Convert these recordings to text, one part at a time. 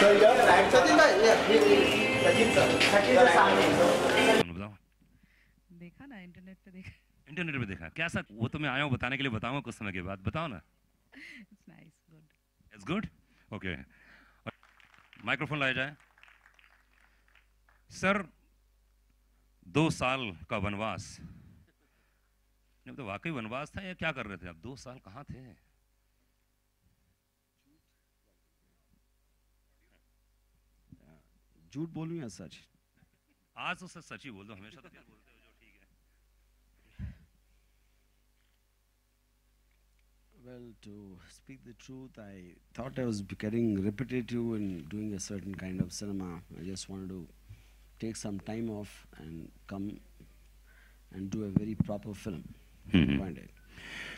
So you're right. Sachin bhai, yeah, Sachin sir. Sachin sir सामने. बताओ। देखा ना, इंटरनेट पे देखा। इंटरनेट पे देखा क्या सर? वो तो मैं आया हूँ बताने के लिए, बताऊंगा कुछ समय के बाद। बताओ ना। It's nice, good. It's good, okay. Microphone लाया जाए। सर 2 साल का वनवास, नहीं तो वाकई वनवास था या क्या कर रहे थे आप? 2 साल कहाँ थे? झूठ बोलूं या सच? आज तो सच ही बोल दो, हमेशा तो क्या बोलते हो जो ठीक है। Well, to speak the truth, I thought I was getting repetitive in doing a certain kind of cinema. I just wanted to take some time off and come and do a very proper film. Point it.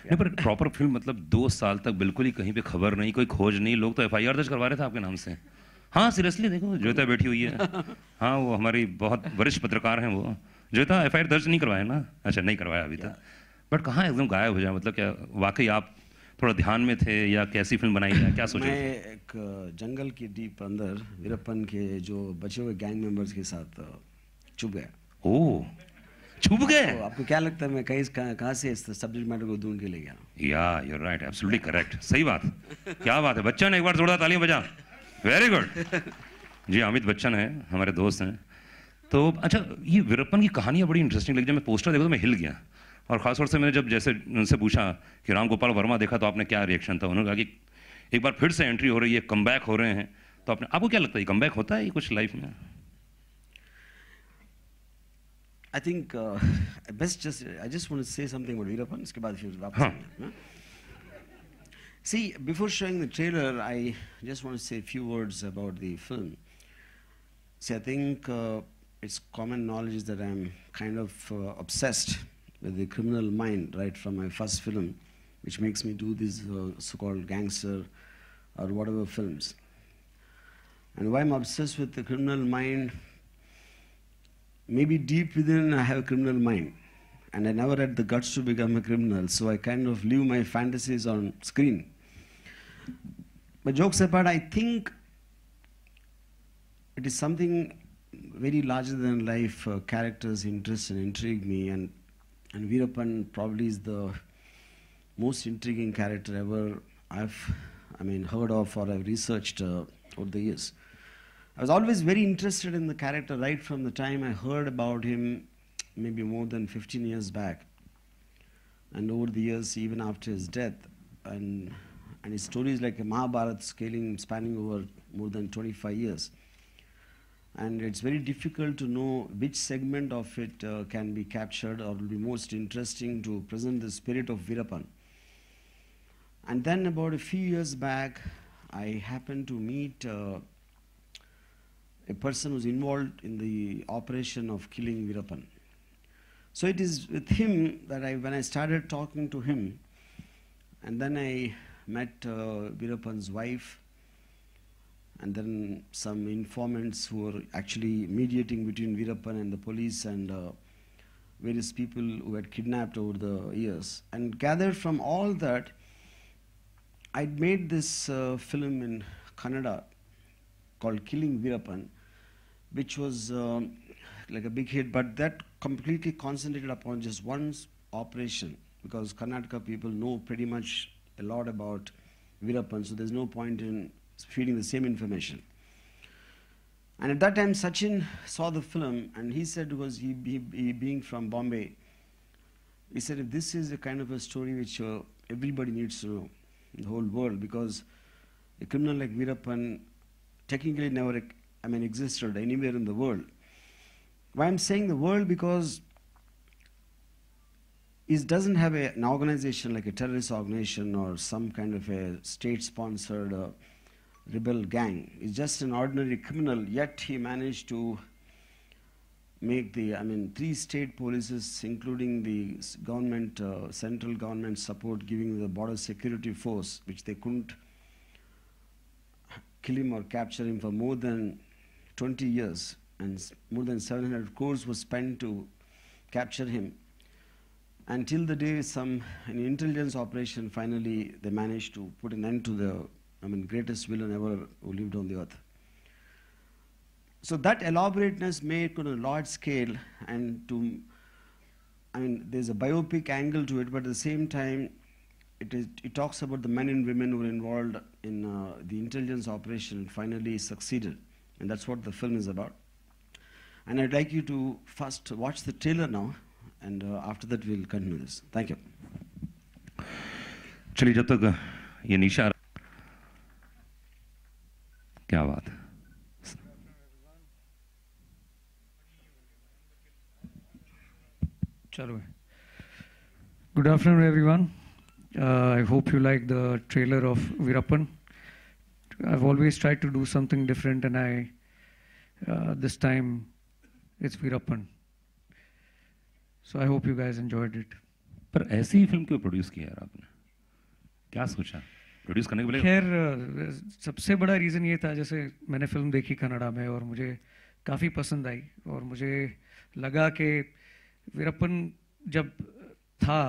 नहीं पर proper film मतलब 2 साल तक बिल्कुल ही कहीं पे खबर नहीं, कोई खोज नहीं, लोग तो एफआईआर दर्ज करवा रहे थे आपके नाम से। हाँ सीरियसली, देखो ज्योता बैठी हुई है। हाँ वो हमारी बहुत वरिष्ठ पत्रकार हैं वो। ज्योता एफआईआर दर्ज नहीं करवाया ना? अच्छा नहीं करवाया अभी तक। बट कहाँ एकदम गायब हो जाए, मतलब क्या वाकई आप थोड़ा ध्यान में थे या कैसी फिल्म बनाई जाए, क्या सोचे? मैं एक जंगल के डीप अंदर वीरप्पन के जो बचे हुए गैंग मेंबर्स के साथ छुप गया। ओह छुप गए? तो आपको क्या लगता है मैं कहाँ से इस सब्जेक्ट मैटर को ढूंढ के ले गया? या you are right, absolutely correct, सही बात। क्या बात है, बच्चन एक बार जोरदार तालियां बजा। वेरी गुड जी। अमित बच्चन है, हमारे दोस्त हैं। तो अच्छा, ये वीरप्पन की कहानियाँ बड़ी इंटरेस्टिंग लगी। जब मैं पोस्टर देखा तो मैं हिल गया, और ख़ासतौर से मैंने जब जैसे उनसे पूछा कि राम गोपाल वर्मा देखा तो आपने क्या रिएक्शन था, उन्होंने कहा कि एक बार फिर से एंट्री हो रही है, कमबैक हो रहे हैं। तो आपको क्या लगता है कमबैक होता है कुछ लाइफ में? I think I just want to say something about Veerappan. इसके बाद फिर वापस आएंगे। See, before showing the trailer, I just want to say a few words about the film. See, I think it's common knowledge that I'm kind of obsessed with the criminal mind right from my first film, which makes me do these so-called gangster or whatever films. And why I'm obsessed with the criminal mind, maybe deep within I have a criminal mind, and I never had the guts to become a criminal, so I kind of live my fantasies on screen. But jokes apart, I think it is something very larger than life. Characters interest and intrigue me, and Veerappan probably is the most intriguing character ever I've heard of or I've researched over the years. I was always very interested in the character right from the time I heard about him, maybe more than 15 years back, and over the years, even after his death, and his story is like a Mahabharata spanning over more than 25 years. And it's very difficult to know which segment of it can be captured or will be most interesting to present the spirit of Veerappan. And then about a few years back, I happened to meet a person who's involved in the operation of killing Veerappan. So it is with him that when I started talking to him, and then I met Veerappan's wife, and then some informants who were actually mediating between Veerappan and the police and various people who had kidnapped over the years. And gathered from all that, I'd made this film in Kannada called Killing Veerappan, which was like a big hit, but that completely concentrated upon just one operation, because Karnataka people know pretty much a lot about Veerappan, so there's no point in feeding the same information. And at that time, Sachin saw the film, and he said, because he being from Bombay, he said, if this is a kind of a story which everybody needs to know in the whole world, because a criminal like Veerappan technically never existed anywhere in the world. Why I'm saying the world? Because it doesn't have an organization like a terrorist organization or some kind of a state-sponsored rebel gang. He's just an ordinary criminal, yet he managed to make the, 3 state polices, including the government, central government support, giving the border security force, which they couldn't kill him or capture him for more than 20 years, and more than 700 crores was spent to capture him. Until the day an intelligence operation, finally they managed to put an end to the greatest villain ever who lived on the earth. So that elaborateness made it on a large scale, and there's a biopic angle to it, but at the same time, it talks about the men and women who were involved in the intelligence operation and finally succeeded, and that's what the film is about. And I'd like you to first watch the trailer now, and after that we'll continue this. Thank you. चलिए, जब तक ये निशा, क्या बात है। Chalo. Good afternoon, everyone. I hope you like the trailer of Veerappan. I've always tried to do something different, and this time it's Veerappan. So I hope you guys enjoyed it. पर ऐसी ही film क्यों produce किया यार आपने? क्या सोचा produce करने के लिए? खैर सबसे बड़ा रीज़न ये था, जैसे मैंने फिल्म देखी कन्नड़ा में और मुझे काफ़ी पसंद आई, और मुझे लगा कि वीरप्पन जब था,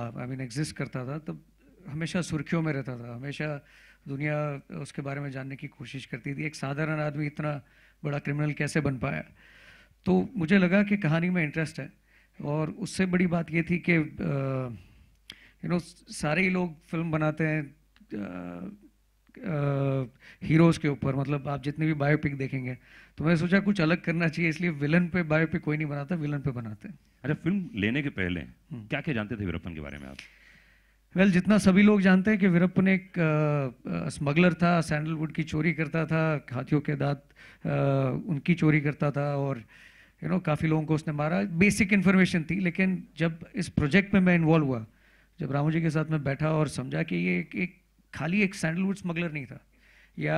एग्जिस्ट करता था, तब हमेशा सुर्खियों में रहता था, हमेशा दुनिया उसके बारे में जानने की कोशिश करती थी। एक साधारण आदमी इतना बड़ा क्रिमिनल कैसे बन पाया? तो मुझे लगा कि कहानी में इंटरेस्ट है, और उससे बड़ी बात ये थी कि सारे ही लोग फिल्म बनाते हैं हीरोज़ के ऊपर, मतलब आप जितने भी बायोपिक देखेंगे, तो मैंने सोचा कुछ अलग करना चाहिए, इसलिए विलन पे बायोपिक कोई नहीं बनाता, विलन पे बनाते हैं। अच्छा, फिल्म लेने के पहले क्या क्या जानते थे वीरप्पन के बारे में आप? वेल, जितना सभी लोग जानते हैं कि वीरप्पन एक स्मगलर था, सैंडलवुड की चोरी करता था, हाथियों के दांत उनकी चोरी करता था, और काफ़ी लोगों को उसने मारा। बेसिक इन्फॉर्मेशन थी, लेकिन जब इस प्रोजेक्ट में मैं इन्वॉल्व हुआ, जब रामू जी के साथ मैं बैठा और समझा कि ये खाली एक सैंडलवुड स्मगलर नहीं था, या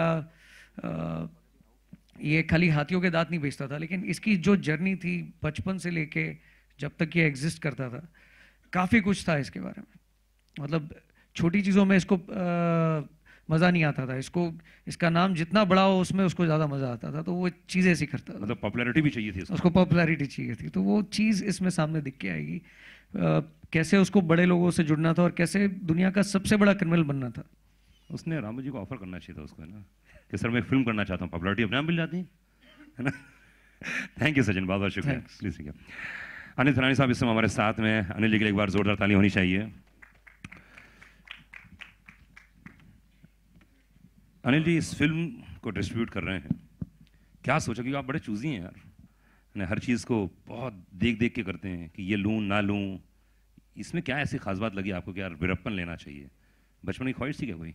ये खाली हाथियों के दांत नहीं बेचता था, लेकिन इसकी जो जर्नी थी बचपन से लेके जब तक ये एग्जिस्ट करता था, काफ़ी कुछ था इसके बारे में। मतलब छोटी चीज़ों में इसको मज़ा नहीं आता था, इसका नाम जितना बड़ा हो उसमें उसको ज़्यादा मज़ा आता था, तो वो चीज़ें ऐसी करता था। मतलब पॉपुलैरिटी भी चाहिए थी उसको पॉपुलैरिटी चाहिए थी, तो वो चीज़ इसमें सामने दिख के आएगी, कैसे उसको बड़े लोगों से जुड़ना था और कैसे दुनिया का सबसे बड़ा क्रिमिनल बनना था। उसने रामू जी को ऑफर करना चाहिए था उसको, है ना, कि सर मैं फिल्म करना चाहता हूँ, पॉपुलैरिटी अपने आप मिल जाती है ना। थैंक यू सचिन, बहुत बहुत शुक्रिया। प्लीज ठीक है। अनिल थलानी साहब इस समय हमारे साथ में, अनिल जी के लिए एक बार जोरदार ताली होनी चाहिए। अनिल जी इस फिल्म को डिस्ट्रीब्यूट कर रहे हैं, क्या सोचा? क्योंकि आप बड़े चूजी हैं यार, हर चीज़ को बहुत देख देख के करते हैं कि ये लूँ ना लूँ, इसमें क्या ऐसी खास बात लगी आपको कि यार वीरप्पन लेना चाहिए? बचपन की ख्वाहिश थी क्या कोई?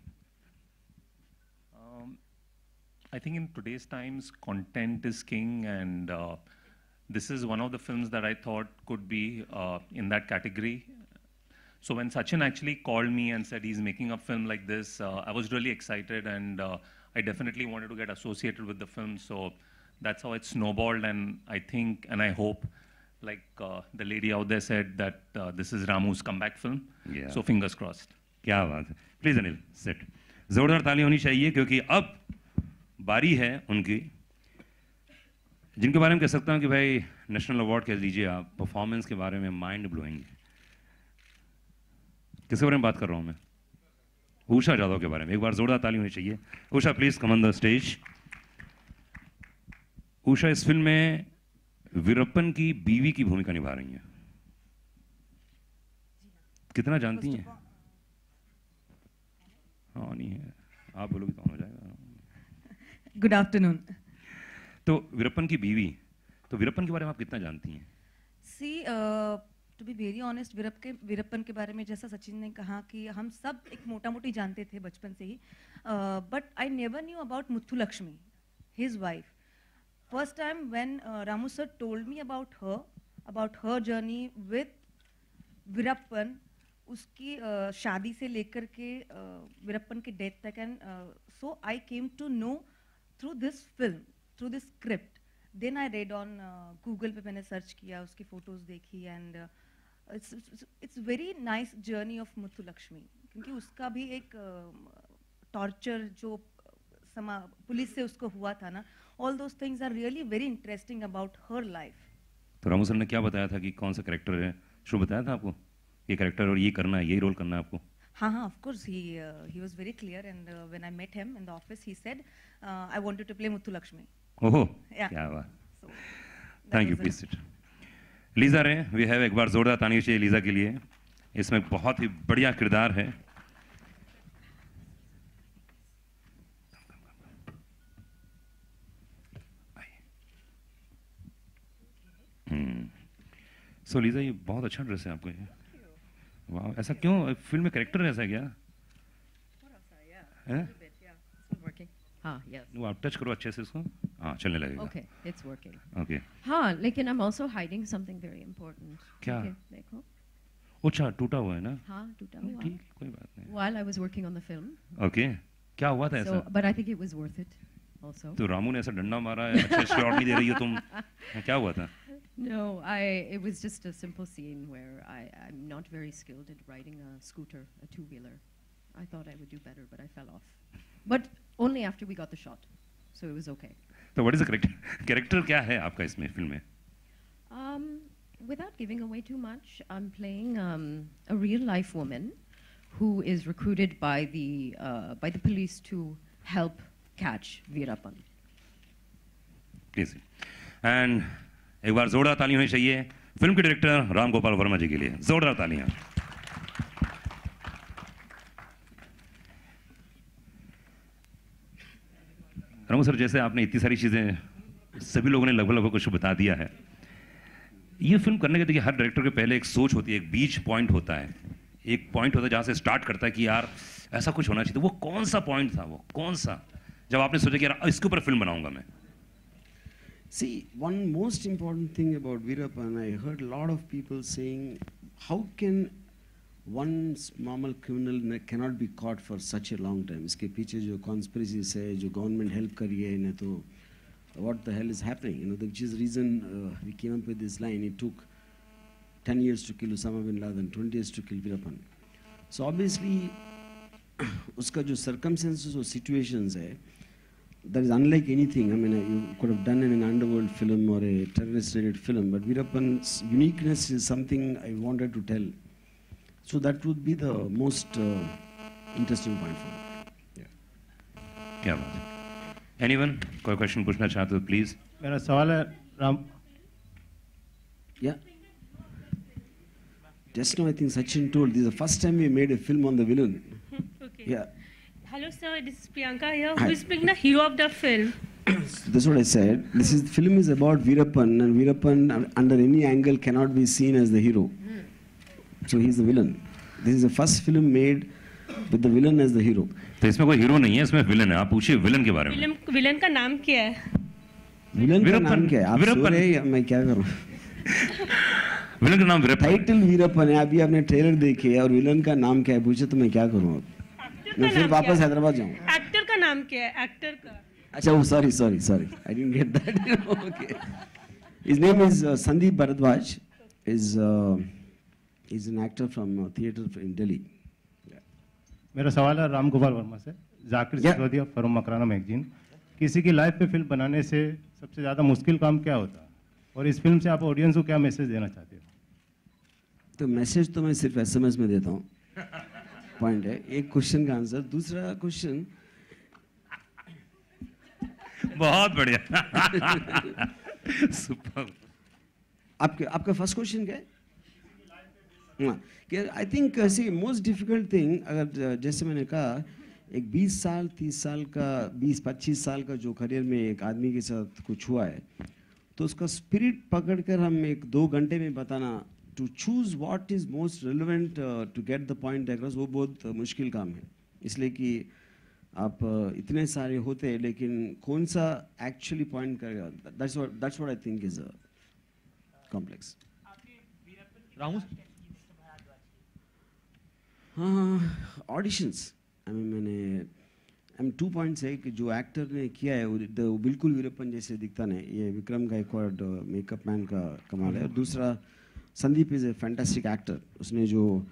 I think in today's times, content is king, and this is one of the films that I thought could be in that category. So when Sachin actually called me and said he's making a film like this, I was really excited, and I definitely wanted to get associated with the film. So that's how it snowballed, and I think and I hope, like the lady out there said, that this is Ramu's comeback film. Yeah. So fingers crossed. क्या बात है। Please Anil set, जोरदार ताली होनी चाहिए, क्योंकि अब बारी है उनकी, जिनके बारे में कह सकता हूँ कि भाई नेशनल अवार्ड कह लीजिए आप, परफॉर्मेंस के बारे में माइंड ब्लोइंग। किसके बारे में बात कर रहा हूँ मैं? उषा जादव के बारे में। एक बार जोरदार ताली होनी चाहिए। Usha please come on the stage. Usha इस फिल्म में वीरप्पन की बीवी की भूमिका निभा रही हैं। कितना जानती हैं? हाँ नहीं है, आप बोलोगे तो हो जाएगा। Good afternoon. तो वीरप्पन की बीवी, तो वीरप्पन के बारे में आप कितना जानती हैं? See to be very honest, Veerappan के बारे में जैसा सचिन ने कहा कि हम सब एक मोटा मोटी जानते थे बचपन से ही, but I never knew about Muthulakshmi, his wife. First time when Ramu sir told me about her journey with Veerappan, उसकी शादी से लेकर के वीरप्पन की डेथ तक, and so I came to know through this film, through this script. Then I read on Google पे, मैंने search किया, उसकी फोटोज देखी, and it's very nice journey of Muthulakshmi, क्योंकि उसका भी एक टॉर्चर जो पुलिस से उसको हुआ था ना, all those things are really very interesting about her life. तो रामू सर ने क्या बताया था कि कौन सा कैरेक्टर है? शो बताया था आपको ये कैरेक्टर और ये करना है, यही रोल करना है आपको? हाँ, of course he was very clear, and when I met him in the office, he said I wanted to play Muthulakshmi. ओहो, Yeah. क्या बात। So thank you please sit Lisa रे वी हैव एक बार जोरदार ताली चाहिए लीजा के लिए इसमें बहुत ही बढ़िया किरदार है सो लीजा ये बहुत अच्छा ड्रेस है आपको ये वाह ऐसा क्यों फिल्म में कैरेक्टर ऐसा है क्या हैं Working. Yes. वो आप टच करो अच्छे से इसको हाँ चलने लगेगा Okay, it's working. ओके हाँ, लेकिन I'm also hiding something very important. क्या? Okay, देखो. अच्छा टूटा हुआ है ना हाँ, टूटा हुआ. ठीक कोई बात नहीं While I was working on the film. Okay क्या हुआ था So, ऐसा but I think it was worth it also. तो रामू ने ऐसा डंडा मारा है अच्छे शॉट नहीं दे रही हो तुम क्या हुआ था No, it was just a simple scene where I'm not very skilled at riding a scooter, a two-wheeler. I thought I would do better, but I fell off. But only after we got the shot, so it was okay. तो what is the character क्या है आपका इसमें film में Without giving away too much, I'm playing a real-life woman who is recruited by the police to help catch Veerappan. Please and एक बार जोरदार ताली होनी चाहिए फिल्म के डायरेक्टर राम गोपाल वर्मा जी के लिए जोरदार तालियां रामू सर जैसे आपने इतनी सारी चीजें सभी लोगों ने लगभग लगभग कुछ बता दिया है ये फिल्म करने के देखिए हर डायरेक्टर के पहले एक सोच होती है एक बीच पॉइंट होता है एक पॉइंट होता है जहां से स्टार्ट करता है कि यार ऐसा कुछ होना चाहिए वो कौन सा पॉइंट था वो कौन सा जब आपने सोचा कि यार इसके ऊपर फिल्म बनाऊंगा मैं See, one most important thing about Veerappan, I heard a lot of people saying, how can one normal criminal cannot be caught for such a long time? इसके पीछे जो conspiracies है, जो government help कर रही है, नहीं तो what the hell is happening? You know, which is the reason we came up with this line. It took 10 years to kill Osama bin Laden, 20 years to kill Veerappan. So obviously, उसका जो circumstances और situations है, that is unlike anything. I mean, you could have done an underworld film or a terrorist-related film, but Veerappan's uniqueness is something I wanted to tell. So that would be the most interesting point for me. क्या बात है anyone कोई question पूछना चाहते हो please मेरा सवाल है Ram Yeah. Just now I think Sachin told, this is the first time we made a film on the villain. Okay. Yeah. Hello, sir. This is Priyanka here. Hi. Who is playing the hero of the film? That's what I said. The film is about Veerappan, and Veerappan under any angle cannot be seen as the hero. So he's the villain. This is the first film made with the villain as the hero. तो इसमें कोई hero नहीं है इसमें villain है आप पूछिए villain के बारे में विलन का नाम क्या है? विलन का वीरप्पन, नाम क्या है? आप वीरप्पन। सो रहे हैं या मैं क्या करूं? विलन का नाम वीरप्पन टाइटल वीरप्पन है. अभी आपने ट्रेलर देखे और विलन का नाम क्या है पूछे तो मैं क्या करूं? मैं फिर वापस हैदराबाद जाऊं. एक्टर का नाम क्या है? एक्टर का. अच्छा, oh, sorry. I didn't get that. Okay. His name is Sandeep Bharadwaj. He's an actor from theatre in Delhi. मेरा सवाल है राम गोपाल वर्मा से Zakir Yeah. Sisodia forum Makrana magazine किसी की लाइफ पे फिल्म बनाने से सबसे ज़्यादा मुश्किल काम क्या होता है और इस फिल्म से आप ऑडियंस को क्या मैसेज देना चाहते हो तो मैसेज तो मैं सिर्फ SMS में देता हूँ. पॉइंट है. एक क्वेश्चन का आंसर. दूसरा क्वेश्चन, बहुत बढ़िया सुपर आपका फर्स्ट क्वेश्चन क्या है? हाँ, I think the most difficult thing, अगर जैसे मैंने कहा एक 20 साल 30 साल का 20-25 साल का जो करियर में एक आदमी के साथ कुछ हुआ है तो उसका स्पिरिट पकड़कर हम 1-2 घंटे में बताना, to choose what is most relevant to get the point across, वो बहुत मुश्किल काम है. इसलिए कि आप इतने सारे होते हैं लेकिन कौन सा एक्चुअली पॉइंट करेगा, that's what I think is complex. हाँ, ऑडिशंस मैंने 2 पॉइंट्स है कि जो एक्टर ने किया है वो बिल्कुल वीरप्पन जैसे दिखता नहीं. ये विक्रम गायकवाड मेकअप मैन का कमाल है. और दूसरा Sandeep is a fantastic actor. उसने जो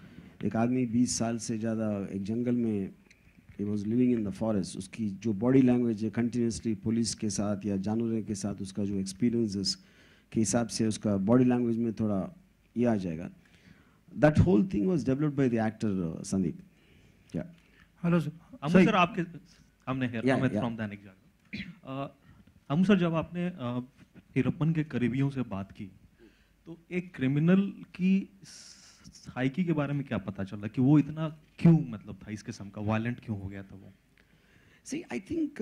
एक आदमी 20 साल से ज़्यादा एक जंगल में he was living in the forest, उसकी जो बॉडी लैंग्वेज है कंटिन्यूसली पुलिस के साथ या जानवरों के साथ उसका जो एक्सपीरियंसेस के हिसाब से उसका बॉडी लैंग्वेज में थोड़ा ये आ जाएगा. That whole thing was developed by the actor Sandeep. Yeah. Hello sir. Sorry. Sir आपके हमने here Yeah, Amit yeah. from Dainik Jagran. Amu sir जब आपने हीरप्पन के करीबियों से बात की, तो एक क्रिमिनल की साइकी के बारे में क्या पता चला कि वो इतना क्यों मतलब था इस किस्म का, वायलेंट क्यों हो गया था वो? See, I think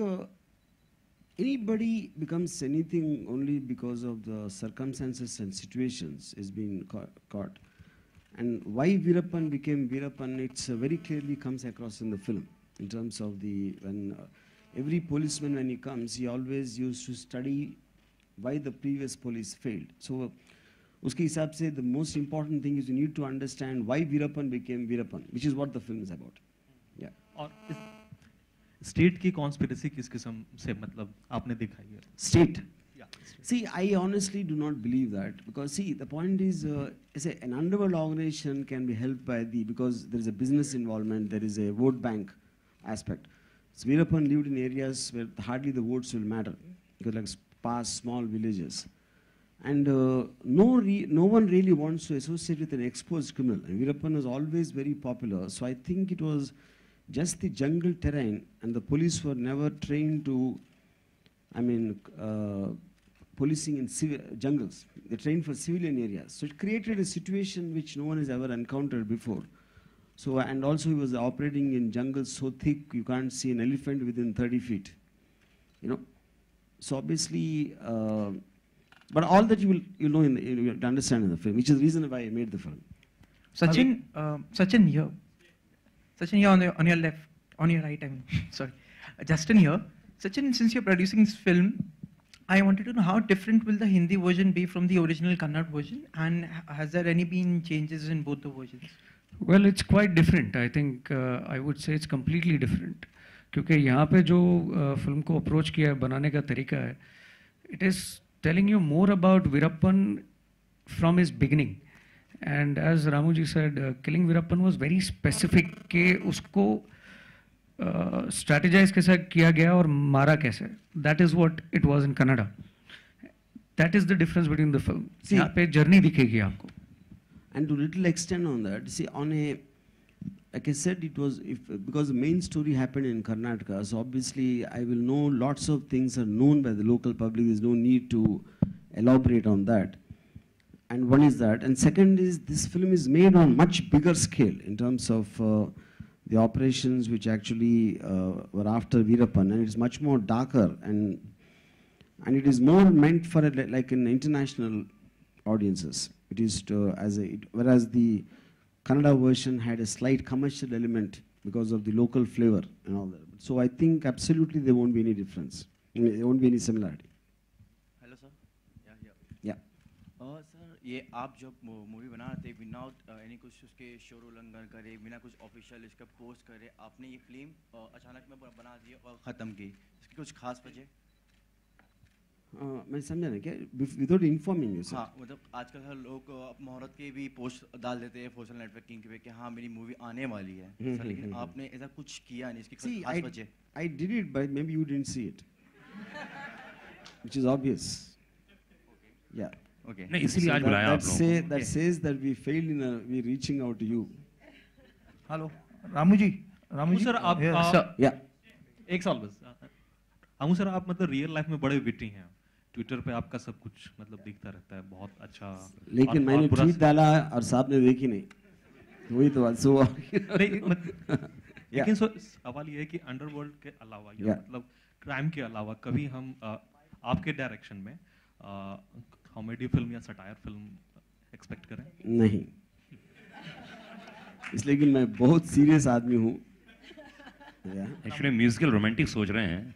anybody becomes anything only because of the circumstances and situations is being caught. And why Veerappan became Veerappan, it's very clearly comes across in the film. In terms of the, when every policeman when he comes, he always used to study why the previous police failed. So, uske hisab se the most important thing is you need to understand why Veerappan became Veerappan, which is what the film is about. Yeah. और state की conspiracy किस किस्म से मतलब आपने दिखाई है? State. See, I honestly do not believe that, because see, the point is, an underworld organization can be helped by because there is a business involvement, there is a vote bank aspect. So Veerappan lived in areas where hardly the votes will matter, because like past small villages. And no one really wants to associate with an exposed criminal. And Veerappan was always very popular, so I think it was just the jungle terrain, and the police were never trained to, policing in jungles. They trained for civilian areas. So it created a situation which no one has ever encountered before. So, and also he was operating in jungles so thick you can't see an elephant within 30 feet. You know? So obviously, but all that you know, you understand in the film, which is the reason why I made the film. Sachin, Sachin here. Sachin here on your left, on your right, I mean, sorry. Justin here. Sachin, since you're producing this film, I wanted to know how different will the Hindi version be from the original Kannada version, and has there any been changes in both the versions? Well, it's quite different. I think I would say it's completely different. क्योंकि यहाँ पे जो film को approach किया है, बनाने का तरीका है, it is telling you more about Veerappan from his beginning. And as Ramu ji said, killing Veerappan was very specific कि उसको strategize कैसे किया गया और मारा कैसे. That is what it was in Kannada. That is the difference between the film. यहाँ पे journey दिखेगी आपको. And to little extent on that, see, on a, like I said, it was, because the main story happened in Karnataka, so obviously I will know lots of things are known by the local public, there's no need to elaborate on that. And one is that, and second is, this film is made on much bigger scale in terms of the operations which actually were after Veerappan, and it's much more darker, and it is more meant for like an international audiences. It is whereas the Kannada version had a slight commercial element because of the local flavor and all that. So I think absolutely there won't be any difference. There won't be any similarity. Hello, sir. Yeah. Sir, ये आप जब movie बना रहे थे without any कुछ उसके शोर उल्लंघन करे, बिना कुछ ऑफिशियल इसका पोस्ट करे, आपने ये फिल्म अचानक में बना दी और ख़त्म की, इसकी कुछ खास वजह? मैं समझा नहीं क्या, विदाउट इन्फॉर्मिंग यू सर? हाँ, मतलब आजकल हर लोग मुहूर्त के भी पोस्ट डाल देते हैं सोशल नेटवर्किंग पे कि हाँ मेरी मूवी आने वाली है, सर, लेकिन आपने ऐसा कुछ किया नहीं, इसकी कुछ खास वजह? I did it, but maybe you didn't see it, which is obvious. Yeah. Okay. नहीं, इसीलिए आज बुलाया आप लोगों को. That says that we failed in we reaching out to you. Hello Ramu ji sir, आप एक सवाल बस. रामू सर, आप मतलब रियल लाइफ में बड़े विटी हैं, ट्विटर पे आपका सब कुछ मतलब दिखता रहता है, बहुत अच्छा. लेकिन मैंने ट्वीट डाला और साहब ने देखी नहीं, वही तो बात. लेकिन सवाल ये है कि अंडरवर्ल्ड के अलावा या मतलब क्राइम के अलावा कभी हम आपके डायरेक्शन में कॉमेडी फिल्म या सटायर फिल्म एक्सपेक्ट करें? नहीं, इसलिए कि मैं बहुत सीरियस आदमी हूँ. एक्चुअली म्यूजिकल रोमांटिक सोच रहे हैं,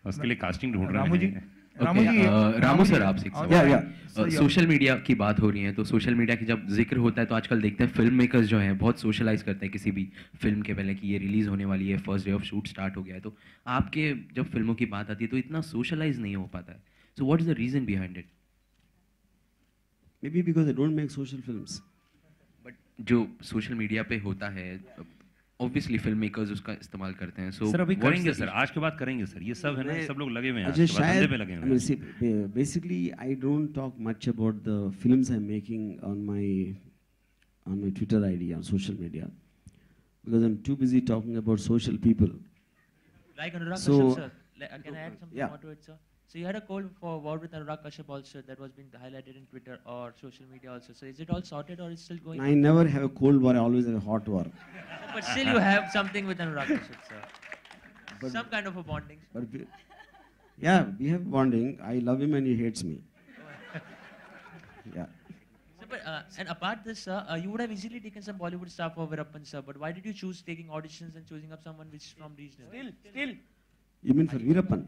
उसके लिए कास्टिंग ढूंढ रहे हैं. रामू सर, आपसे सोशल मीडिया की बात हो रही है, तो सोशल मीडिया की जब जिक्र होता है तो आजकल देखते हैं फिल्म मेकर्स जो हैं बहुत सोशलाइज करते हैं किसी भी फिल्म के पहले कि ये रिलीज होने वाली है, first day of shoot start हो गया है. तो आपके जब फिल्मों की बात आती है तो इतना सोशलाइज नहीं हो पाता है. So what is the reason behind it? Maybe because I don't make social films. But जो सोशल मीडिया पे होता है, obviously फिल्म मेकर्स उसका इस्तेमाल करते हैं. So सर अभी करेंगे सर, आज के बाद करेंगे सर, ये सब है ना, सब लोग लगे हुए हैं, आज के बाद धंधे पे लगे हुए हैं. Basically, I don't talk much about the films I'm making on my Twitter ID, on social media, because I'm too busy talking about social people. Like Anurag so, Kashyap, sir. Can I add something more to it, sir? So you had a cold war with Anurag Kashyap also that was being highlighted in Twitter or social media also. So is it all sorted or is it still going? I never have a cold war, I always have a hot war. But still you have something with Anurag Kashyap, sir. But, some kind of a bonding. But yeah, we have bonding. I love him and he hates me. Yeah. So, but, and apart this, sir, you would have easily taken some Bollywood star for Veerappan, sir. But why did you choose taking auditions and choosing up someone which is from regional? Still. You mean for Veerappan?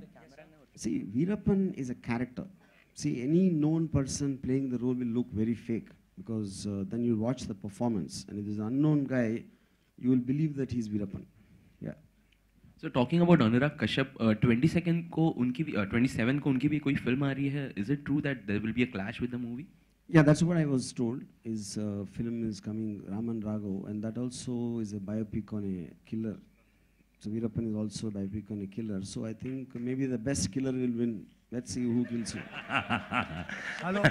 See, Veerappan is a character. See, any known person playing the role will look very fake because then you watch the performance and if there's an unknown guy, you will believe that he's Veerappan. Yeah. So talking about Anurag Kashyap, 22nd को उनकी भी 27 को उनकी भी कोई film आ रही है. Is it true that there will be a clash with the movie? Yeah, that's what I was told. His film is coming, Raman Raghav, and that also is a biopic on a killer. So Veerappan is also a biopic on a killer. So I think maybe the best killer will win. Let's see who kills who. Hello.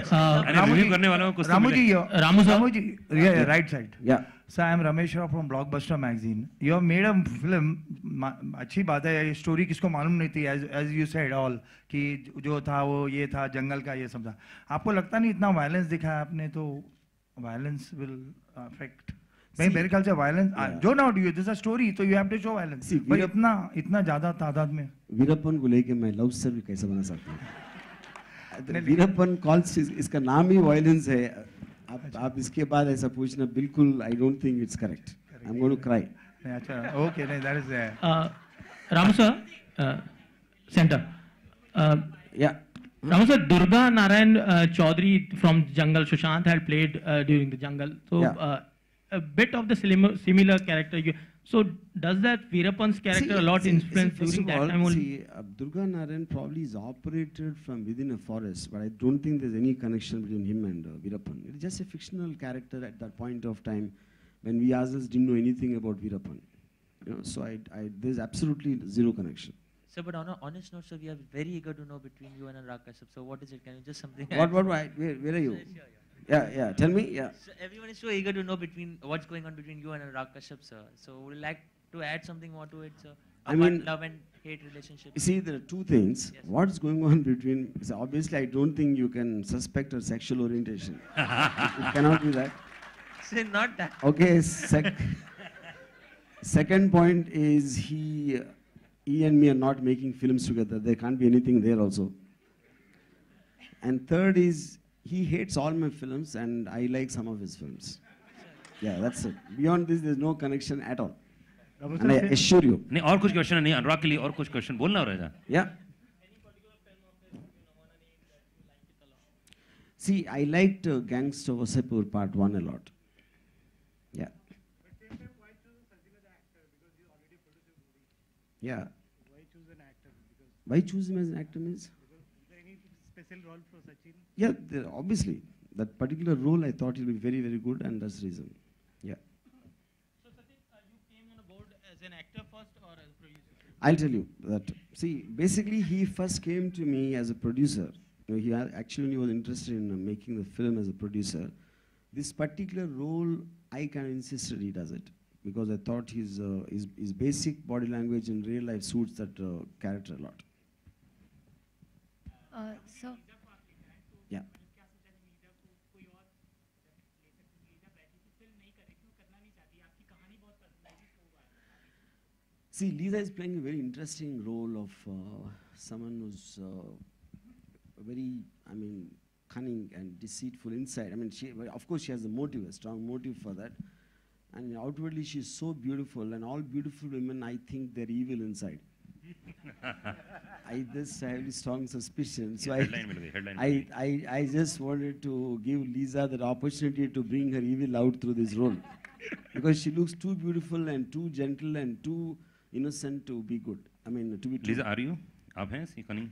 Ramuji, yeah, right side. Yeah. So I am Ramesh Rao from Blockbuster Magazine. You have made a film. अच्छी बात है. Story किसको मालूम नहीं थी. As you said all कि जो था वो ये था जंगल का ये सब था. आपको लगता नहीं इतना violence दिखाया आपने तो violence will affect. भाई मेरे ख्याल से violence जो ना do you this is a story तो you have to show violence. पर इतना ज़्यादा तादाद में. वीरप्पन को लेके मैं love story कैसे बना सकता हूँ? वीरप्पन calls इसका नाम ही violence है. आप इसके बाद ऐसा पूछना बिल्कुल I don't think it's correct. I'm going to cry. अच्छा okay नहीं that is there. Ramu sir, center. Yeah. Ramu sir, Durga Narayan Chaudhary from Jungle, Sushant had played during the Jungle. So a bit of the similar character. So does that Veerappan's character a lot influence during that time only? See, Durga Narayan probably is operated from within a forest, but I don't think there's any connection between him and Veerappan. It's just a fictional character at that point of time when we ourselves didn't know anything about Veerappan. You know, so there's absolutely zero connection. Sir, but on an honest note, sir, we are very eager to know between you and Anurag Kashyap. So what is it? Can you just something? Where are you? Yeah, tell me. Yeah. So everyone is so eager to know between what's going on between you and Anurag Kashyap, sir. So would you like to add something more to it, sir? I mean, love and hate relationship. See, there are two things. Yes. What's going on between? So obviously, I don't think you can suspect her sexual orientation. It cannot be that. Sir, not that. Okay. Second point is he and me are not making films together. There can't be anything there also. And third is he hates all my films and I like some of his films. Yeah, that's it. Beyond this, there's no connection at all. And I assure you. नहीं और कुछ question नहीं अनुराग के लिए और कुछ question बोलना हो रहा है. Yeah. See, I liked Gangster Wasseypur Part 1 a lot. Yeah. Yeah. Why choose him as an actor means? Special role for Sachin? Yeah, obviously. That particular role I thought he'll be very, very good and that's the reason. Yeah. So Sachin, you came on board as an actor first or as a producer? I'll tell you that. See, basically he first came to me as a producer. You know, he actually was interested in making the film as a producer. This particular role, I kind of insisted he does it because I thought his basic body language in real life suits that character a lot. So, yeah. See, Lisa is playing a very interesting role of someone who's very, cunning and deceitful inside. Of course, she has a motive, a strong motive for that. And outwardly, she's so beautiful, and all beautiful women, I think they're evil inside. I just have a strong suspicion. So I just wanted to give Lisa that opportunity to bring her evil out through this role. Because she looks too beautiful and too gentle and too innocent to be good. To be true. Lisa, are you? आप हैं सी कनी?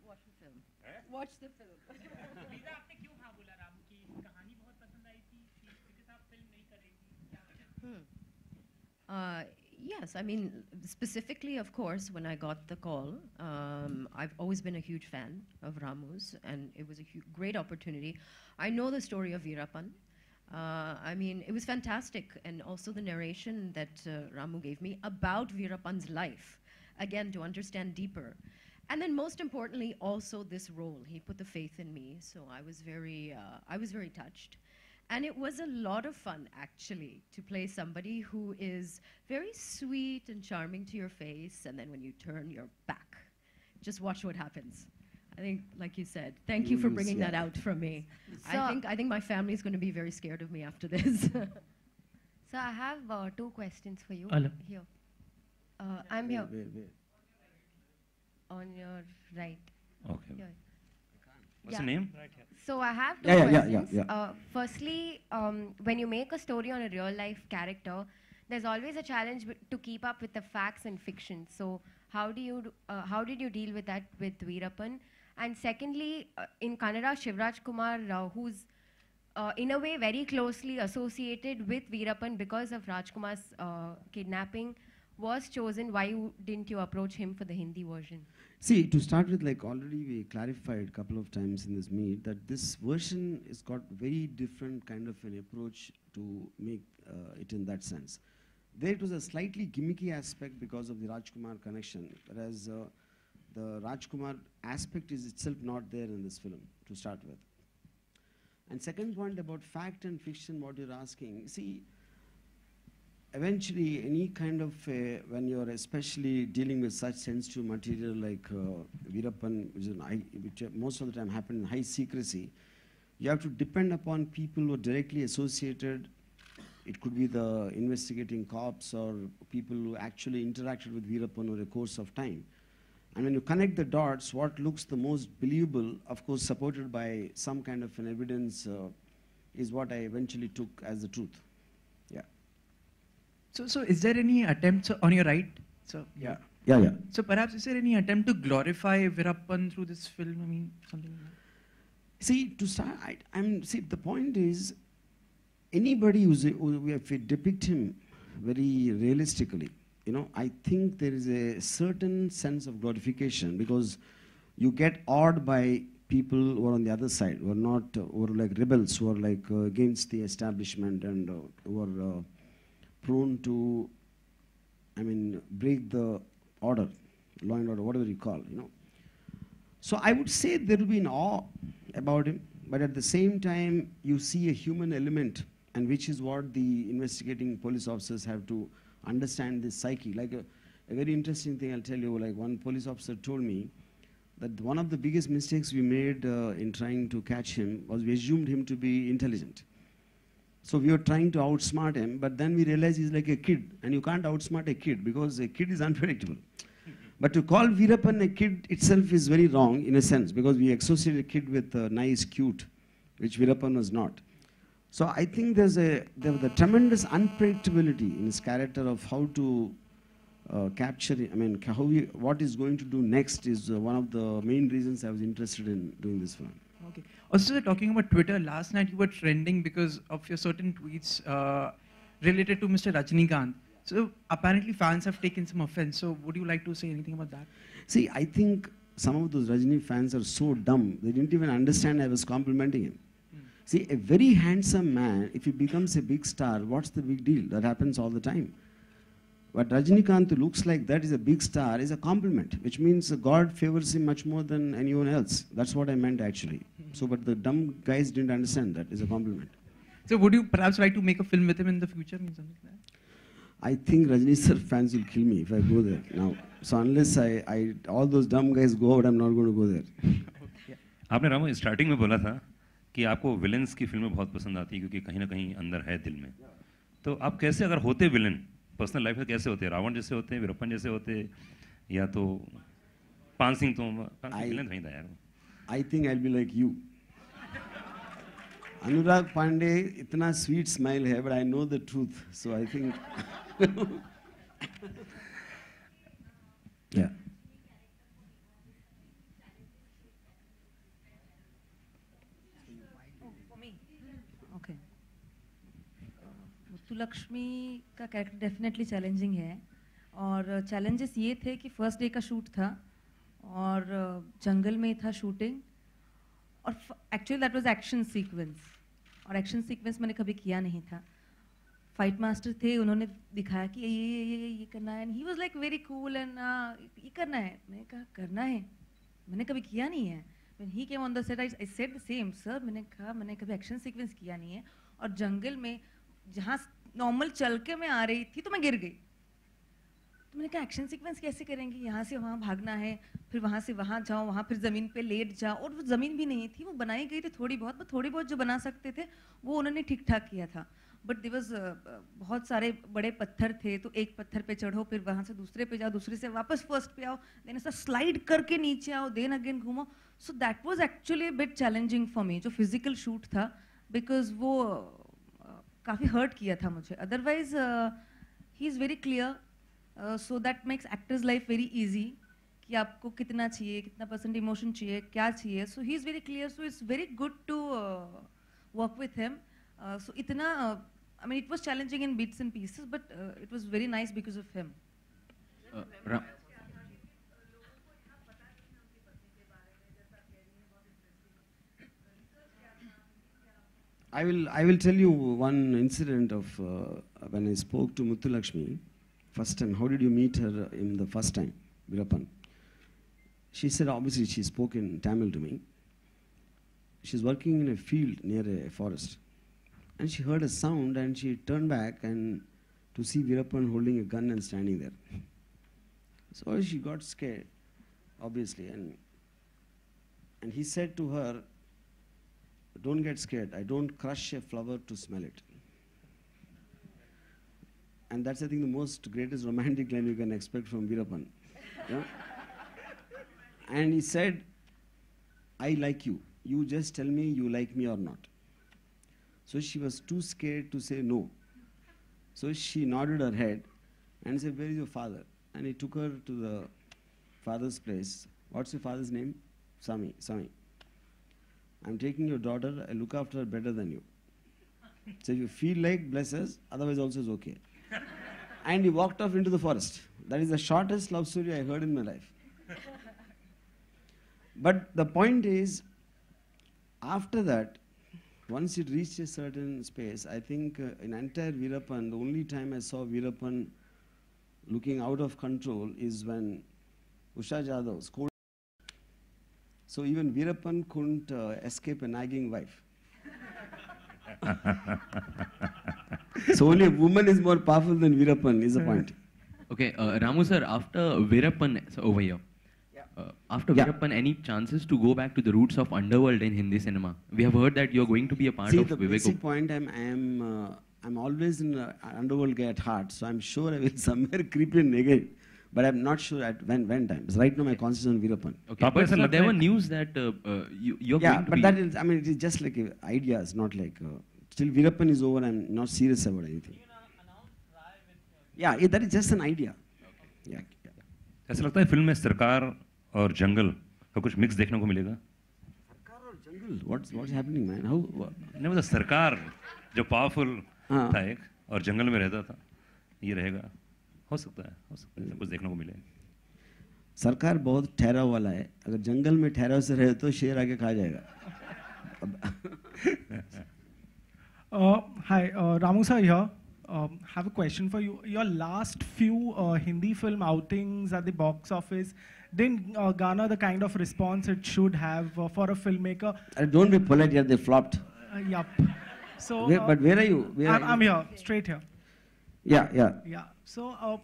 Watch the film. Watch the film. Lisa, आपने क्यों हाँ बोला रामू की कहानी बहुत पसंद आई थी because आप फिल्म नहीं करेंगी? Yes, specifically, of course, when I got the call, I've always been a huge fan of Ramu's, and it was a great opportunity. I know the story of Veerappan. It was fantastic, and also the narration that Ramu gave me about Veerappan's life, again, to understand deeper. And then most importantly, also this role. He put the faith in me, so I was very touched. And it was a lot of fun, actually, to play somebody who is very sweet and charming to your face, and then when you turn your back, just watch what happens. I think, like you said, thank you for bringing that out from me. So I think my family is going to be very scared of me after this. So I have 2 questions for you. Hello. Here. I'm here. Where? On your right. Okay. Here. What's the name? So I have 2 Yeah. questions. Firstly, when you make a story on a real life character, there's always a challenge to keep up with the facts and fiction. So how did you deal with that with Veerappan? And secondly, in Kannada, Shivraj Kumar, who's in a way very closely associated with Veerappan because of Rajkumar's kidnapping, was chosen. Why didn't you approach him for the Hindi version? See, to start with, like already we clarified a couple of times in this meet that this version has got very different kind of an approach to make it in that sense. There it was a slightly gimmicky aspect because of the Rajkumar connection, whereas the Rajkumar aspect is itself not there in this film to start with. And second point about fact and fiction, what you're asking, see, eventually any kind of, when you're especially dealing with such sensitive material like Veerappan, which most of the time happen in high secrecy, you have to depend upon people who are directly associated. It could be the investigating cops or people who actually interacted with Veerappan over a course of time. And when you connect the dots, what looks the most believable, of course supported by some kind of an evidence, is what I eventually took as the truth. Yeah. So is there any attempt on your right? So Yeah. So perhaps is there any attempt to glorify Veerappan through this film? I mean, something like that. See, to start, see, the point is, anybody if we depict him very realistically, I think there is a certain sense of glorification because you get awed by people who are on the other side, who are not, who are like rebels, who are like against the establishment and who are prone to, break the order, law and order, whatever you call, So I would say there will be an awe about him, but at the same time, you see a human element, and which is what the investigating police officers have to understand this psyche. Like a very interesting thing I'll tell you, like one police officer told me that one of the biggest mistakes we made in trying to catch him was we assumed him to be intelligent. So we were trying to outsmart him, but then we realized he's like a kid, and you can't outsmart a kid because a kid is unpredictable. But to call Veerappan a kid itself is very wrong in a sense, because we associate a kid with nice, cute, which Veerappan was not. So I think there was a tremendous unpredictability in his character of how to capture, what he's going to do next is one of the main reasons I was interested in doing this film. Okay. Also, talking about Twitter, last night you were trending because of your certain tweets related to Mr. Rajinikanth. So apparently fans have taken some offense. So would you like to say anything about that? See, I think some of those Rajini fans are so dumb, they didn't even understand I was complimenting him. See, a very handsome man, if he becomes a big star, what's the big deal? That happens all the time. But Rajinikanth, who looks like that is a big star, is a compliment, which means God favors him much more than anyone else. That's what I meant actually. So, but the dumb guys didn't understand that. It's a compliment. So would you perhaps like to make a film with him in the future? Something like that? I think Rajini sir fans will kill me if I go there now. So unless all those dumb guys go out, I'm not going to go there. आपने Ramu starting में बोला था कि आपको villains की फिल्में बहुत पसंद आती है क्योंकि कहीं ना कहीं अंदर है दिल में. तो आप कैसे अगर होते विलेन पर्सनल लाइफ में कैसे होते हैं? रावण जैसे होते हैं, वीरप्पन जैसे होते हैं, या तो पान सिंह तो विलेन नहीं था यार. I think I'll be like you. Anurag Pandey, itna sweet smile hai, but I know the truth. So I think. Yeah. For me. Okay. Muthulakshmi का कैरेक्टर डेफिनेटली चैलेंजिंग है और चैलेंजेस ये थे कि फर्स्ट डे का शूट था और जंगल में था शूटिंग और actually that was action sequence और एक्शन सीक्वेंस मैंने कभी किया नहीं था. फाइट मास्टर थे, उन्होंने दिखाया कि ये करना है, and he was like very cool and ये करना है। मैंने कहा करना है, मैंने कभी किया नहीं है। When he came on the set, I said the same, sir, मैंने कहा मैंने कभी एक्शन सीक्वेंस किया नहीं है, और जंगल में जहाँ नॉर्मल चल के मैं आ रही थी तो मैं गिर गई, तो मैंने कहा एक्शन सीक्वेंस कैसे करेंगे, यहाँ से वहाँ भागना है, फिर वहाँ से वहाँ जाओ, वहाँ फिर ज़मीन पे लेट जाओ, और वो ज़मीन भी नहीं थी, वो बनाई गई थी थोड़ी बहुत जो बना सकते थे वो उन्होंने ठीक ठाक किया था। बट देयर वाज बहुत सारे बड़े पत्थर थे, तो एक पत्थर पे चढ़ो, फिर वहाँ से दूसरे पे जाओ, दूसरे से वापस फर्स्ट पे आओ, देन ऐसा स्लाइड करके नीचे आओ, देन अगेन घूमो। So that was actually bit challenging for me, जो फिजिकल शूट था, बिकॉज वो काफ़ी हर्ट किया था मुझे। Otherwise he is very clear, so that makes actors life very easy, कि आपको कितना चाहिए, कितना परसेंट इमोशन चाहिए, क्या चाहिए। So he is very clear, so it's very good to work with him. So इतना I mean, it was challenging in bits and pieces, but it was very nice because of him. I will tell you one incident of when I spoke to Muthulakshmi first time. How did you meet her in the first time, Veerappan? She said, obviously she spoke in Tamil to me. She's working in a field near a forest. And she heard a sound and she turned back and to see Veerappan holding a gun and standing there. So she got scared, obviously. And he said to her, don't get scared. I don't crush a flower to smell it. And that's, I think, the most greatest romantic line you can expect from Veerappan. Yeah? And he said, I like you. You just tell me you like me or not. So she was too scared to say no. So she nodded her head and said, where is your father? And he took her to the father's place. What's your father's name? Sami. I'm taking your daughter, I look after her better than you. So if you feel like, bless us, otherwise also is okay. And he walked off into the forest. That is the shortest love story I heard in my life. But the point is, after that, once it reached a certain space, I think in entire Veerappan, the only time I saw Veerappan looking out of control is when Usha Jadhav scored. So even Veerappan couldn't escape a nagging wife. So only a woman is more powerful than Veerappan is the point. Okay, Ramu sir, after Veerappan, so over here. After Veerappan, any chances to go back to the roots of underworld in Hindi cinema? We have heard that you're going to be a part of the Vivek. Basic point, I'm always in underworld guy at heart, so I'm sure I will somewhere creep in again. But I'm not sure at when time. Because right now my concentration on Veerappan. Okay, but there were news that you're going to be... Yeah, but that is, I mean, it is just like ideas, not like... still Veerappan is over, I'm not serious about anything. Yeah, that is just an idea. Yeah. ऐसा लगता है film में सरकार और जंगल का कुछ mix देखने को मिलेगा? सरकार और जंगल? What's happening, man? How? नहीं, मतलब सरकार जो पावरफुल था एक और जंगल में रहता था, ये रहेगा? हो सकता है कुछ देखने को मिले। सरकार बहुत ठहराव वाला है, अगर जंगल में ठहराव से रहे तो शेर आके खा जाएगा। Hi, Ramu sir here. Have a question for you. Your last few Hindi film outings at the box office didn't garner the kind of response it should have for a filmmaker. Don't be polite here, they flopped. Yup. So, but where are you? I'm here, straight here. Yeah. So,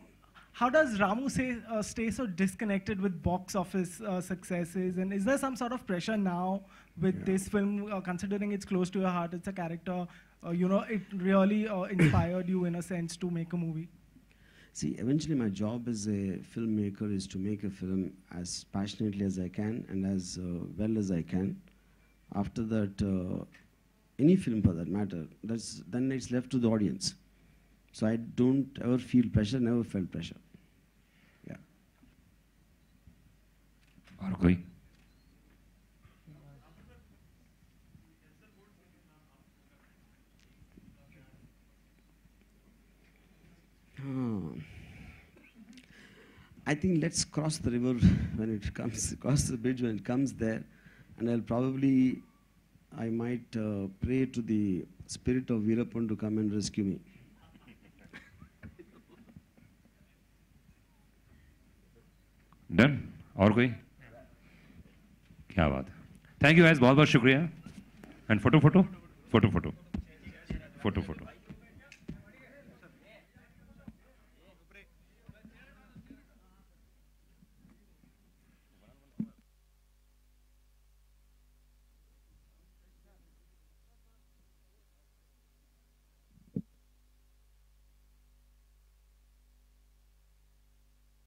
how does Ramu stay so disconnected with box office successes? And is there some sort of pressure now with this film, considering it's close to your heart, it's a character, it really inspired you in a sense to make a movie? See, eventually my job as a filmmaker is to make a film as passionately as I can and as well as I can. After that, any film for that matter, then it's left to the audience. So I don't ever feel pressure, never felt pressure. Yeah. और कोई? I think let's cross the river when it comes, cross the bridge when it comes there, and I might pray to the spirit of Veerappan to come and rescue me. Done? और कोई? क्या बात है, thank you guys, बहुत बहुत शुक्रिया। And photo photo photo photo photo photo